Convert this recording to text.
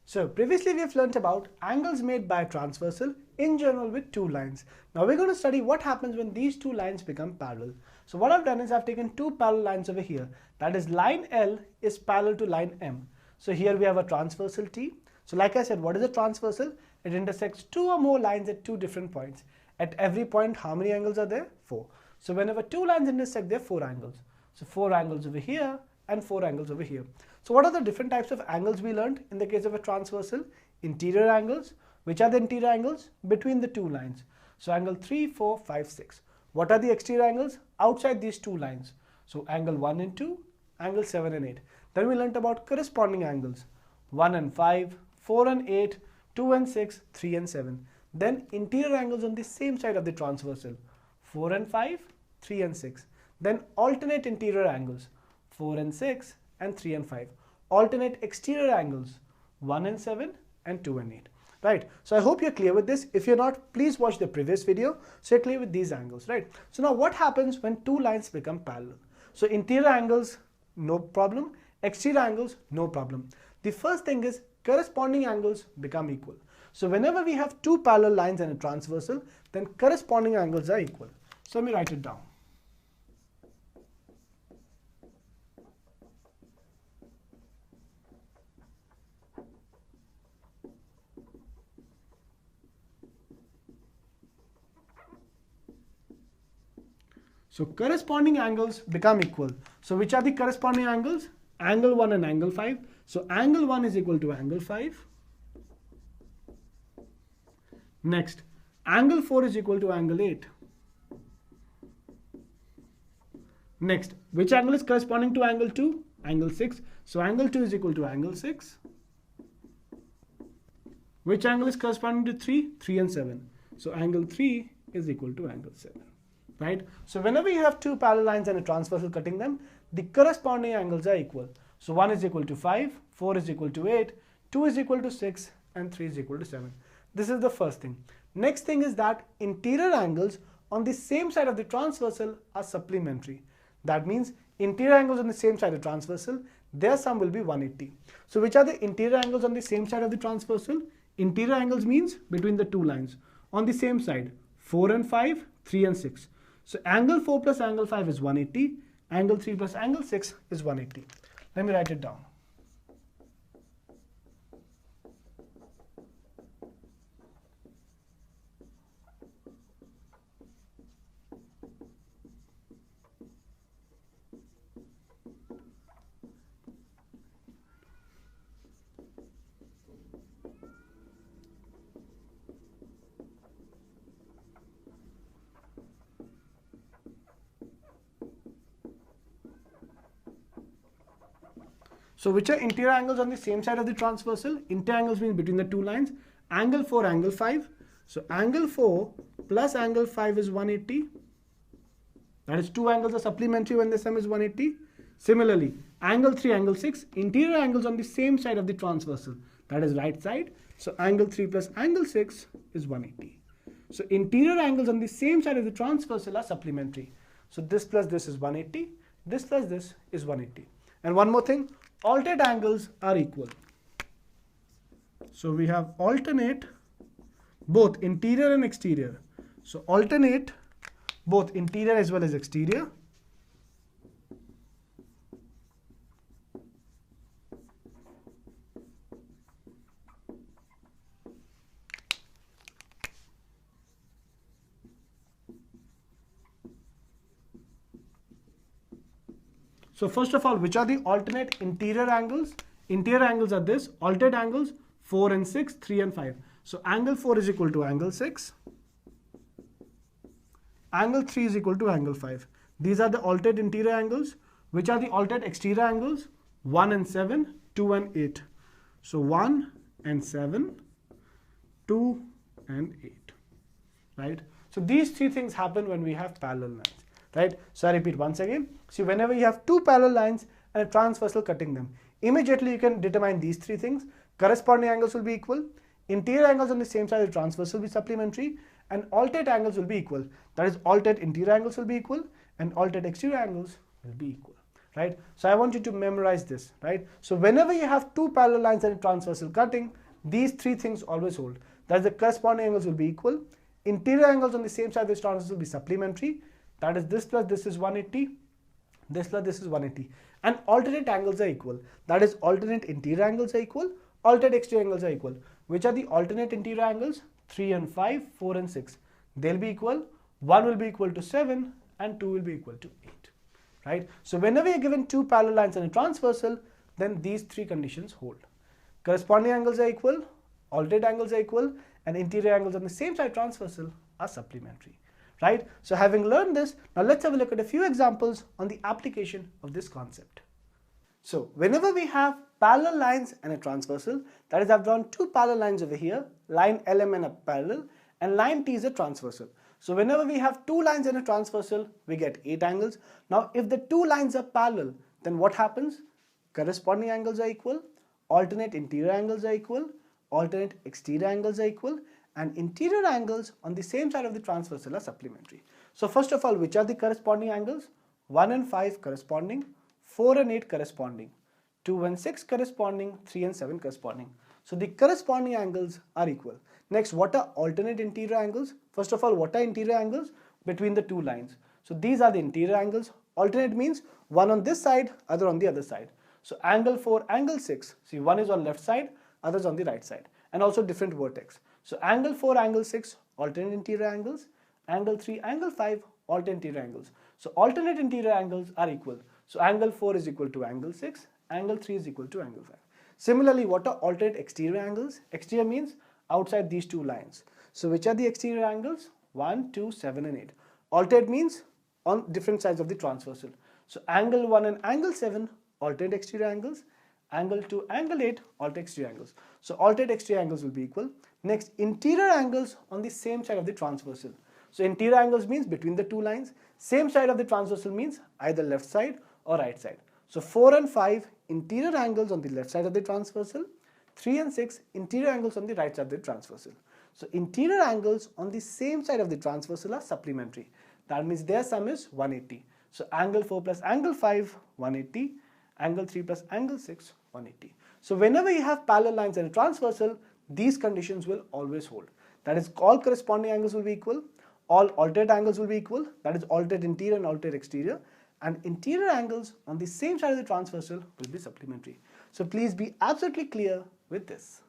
So previously we have learnt about angles made by a transversal in general with two lines. Now we're going to study what happens when these two lines become parallel. So what I've done is I've taken two parallel lines over here. That is line L is parallel to line M. So here we have a transversal T. So like I said, what is a transversal? It intersects two or more lines at two different points. At every point, how many angles are there? 4. So whenever two lines intersect, there are 4 angles. So 4 angles over here and 4 angles over here. So what are the different types of angles we learned in the case of a transversal? Interior angles. Which are the interior angles? Between the two lines. So angle 3, 4, 5, 6. What are the exterior angles? Outside these two lines. So angle 1 and 2, angle 7 and 8. Then we learnt about corresponding angles. 1 and 5, 4 and 8, 2 and 6, 3 and 7. Then interior angles on the same side of the transversal. 4 and 5, 3 and 6. Then alternate interior angles. 4 and 6 and 3 and 5. Alternate exterior angles. 1 and 7 and 2 and 8. Right. So I hope you're clear with this. If you're not, please watch the previous video so you're clear with these angles. Right. So now what happens when two lines become parallel? So interior angles, no problem. Exterior angles, no problem. The first thing is corresponding angles become equal. So whenever we have two parallel lines and a transversal, then corresponding angles are equal. So let me write it down. So corresponding angles become equal. So which are the corresponding angles? Angle 1 and angle 5. So angle 1 is equal to angle 5. Next, angle 4 is equal to angle 8. Next, which angle is corresponding to angle 2? Angle 6. So angle 2 is equal to angle 6. Which angle is corresponding to 3? 3 and 7. So angle 3 is equal to angle 7. Right? So whenever you have two parallel lines and a transversal cutting them, the corresponding angles are equal. So 1 is equal to 5, 4 is equal to 8, 2 is equal to 6, and 3 is equal to 7. This is the first thing. Next thing is that interior angles on the same side of the transversal are supplementary. That means interior angles on the same side of the transversal, their sum will be 180. So which are the interior angles on the same side of the transversal? Interior angles means between the two lines. On the same side, 4 and 5, 3 and 6. So angle 4 plus angle 5 is 180. Angle 3 plus angle 6 is 180. Let me write it down. So which are interior angles on the same side of the transversal? Interior angles means between the two lines. Angle 4, angle 5. So angle 4 plus angle 5 is 180. That is two angles are supplementary when the sum is 180. Similarly, angle 3, angle 6. Interior angles on the same side of the transversal. That is right side. So angle 3 plus angle 6 is 180. So interior angles on the same side of the transversal are supplementary. So this plus this is 180. This plus this is 180. And one more thing. Alternate angles are equal. So we have alternate both interior and exterior. So alternate both interior as well as exterior. So first of all, which are the alternate interior angles? Interior angles are this. Alternate angles 4 and 6, 3 and 5. So angle 4 is equal to angle 6. Angle 3 is equal to angle 5. These are the alternate interior angles. Which are the alternate exterior angles? 1 and 7, 2 and 8. So 1 and 7, 2 and 8. Right? So these three things happen when we have parallel lines. Right? So I repeat once again. See, whenever you have two parallel lines and a transversal cutting them, immediately you can determine these three things. Corresponding angles will be equal. Interior angles on the same side of the transversal will be supplementary. And alternate angles will be equal. That is, alternate interior angles will be equal and alternate exterior angles will be equal. right? So I want you to memorize this, right? So whenever you have two parallel lines and a transversal cutting, these three things always hold. That is, the corresponding angles will be equal. Interior angles on the same side of this transversal will be supplementary. That is, this plus this is 180. This plus this is 180. And alternate angles are equal. That is, alternate interior angles are equal. Alternate exterior angles are equal. Which are the alternate interior angles? 3 and 5, 4 and 6. They'll be equal. 1 will be equal to 7 and 2 will be equal to 8. Right? So whenever you're given two parallel lines and a transversal, then these three conditions hold. Corresponding angles are equal, alternate angles are equal, and interior angles on the same side transversal are supplementary. Right? So having learned this, now let's have a look at a few examples on the application of this concept. So whenever we have parallel lines and a transversal, that is, I've drawn two parallel lines over here, line LM are parallel and line T is a transversal. So whenever we have two lines and a transversal, we get 8 angles. Now if the two lines are parallel, then what happens? Corresponding angles are equal, alternate interior angles are equal, alternate exterior angles are equal, and interior angles on the same side of the transversal are supplementary. So first of all, which are the corresponding angles? 1 and 5 corresponding, 4 and 8 corresponding, 2 and 6 corresponding, 3 and 7 corresponding. So the corresponding angles are equal. Next, what are alternate interior angles? First of all, what are interior angles? Between the two lines. So these are the interior angles. Alternate means one on this side, other on the other side. So angle 4, angle 6. See, one is on left side, others on the right side. And also different vertex. So angle 4, angle 6, alternate interior angles. Angle 3, angle 5, alternate interior angles. So alternate interior angles are equal. So angle 4 is equal to angle 6. Angle 3 is equal to angle 5. Similarly, what are alternate exterior angles? Exterior means outside these two lines. So which are the exterior angles? 1, 2, 7 and 8. Alternate means on different sides of the transversal. So angle 1 and angle 7, alternate exterior angles. Angle 2, angle 8, alternate exterior angles. So alternate exterior angles will be equal. Next, interior angles on the same side of the transversal. So interior angles means between the two lines. Same side of the transversal means either left side or right side. So 4 and 5, interior angles on the left side of the transversal. 3 and 6, interior angles on the right side of the transversal. So interior angles on the same side of the transversal are supplementary. That means their sum is 180. So angle 4 plus angle 5, 180. Angle 3 plus angle 6, 180. So whenever you have parallel lines and a transversal, these conditions will always hold. That is, all corresponding angles will be equal. All alternate angles will be equal. That is, alternate interior and alternate exterior. And interior angles on the same side of the transversal will be supplementary. So please be absolutely clear with this.